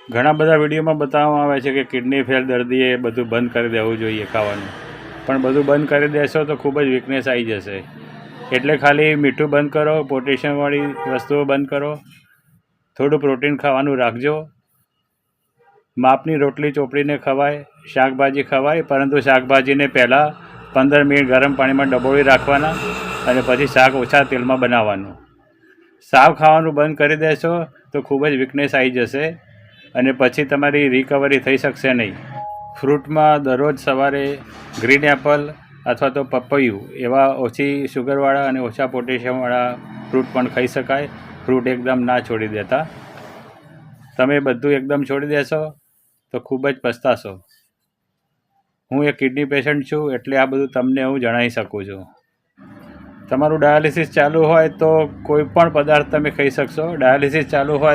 ઘણા બધા વિડીયોમાં બતાવવામાં આવે છે કે કિડની ફેલ દર્દીએ બધું બંધ કરી દેવું જોઈએ ખાવાનું, પણ બધું બંધ કરી દેશો તો ખૂબ જ વીકનેસ આવી જશે. એટલે ખાલી મીઠું બંધ કરો, પોટેશિયમવાળી વસ્તુઓ બંધ કરો, થોડું પ્રોટીન ખાવાનું રાખજો. માપની રોટલી ચોપડીને ખવાય, શાકભાજી ખવાય, પરંતુ શાકભાજીને પહેલાં 15 મિનિટ ગરમ પાણીમાં ડબોળી રાખવાના અને પછી શાક ઓછા તેલમાં બનાવવાનું. સાવ ખાવાનું બંધ કરી દેશો તો ખૂબ જ વીકનેસ આવી જશે અને પછી તમારી રિકવરી થઈ શકશે નહીં. ફ્રૂટમાં દરરોજ સવારે ગ્રીન એપલ અથવા તો પપૈયું એવા ઓછી શુગરવાળા અને ઓછા પોટેશિયમવાળા ફ્રૂટ પણ ખાઈ શકાય. ફ્રૂટ એકદમ ના છોડી દેતા. તમે બધું એકદમ છોડી દેશો તો ખૂબ જ પસ્તાશો. હું એક કિડની પેશન્ટ છું એટલે આ બધું તમને હું જણાવી શકું છું. તમારું ડાયાલિસિસ ચાલુ હોય તો કોઈ પણ પદાર્થ તમે ખાઈ શકશો. ડાયાલિસિસ ચાલુ હોય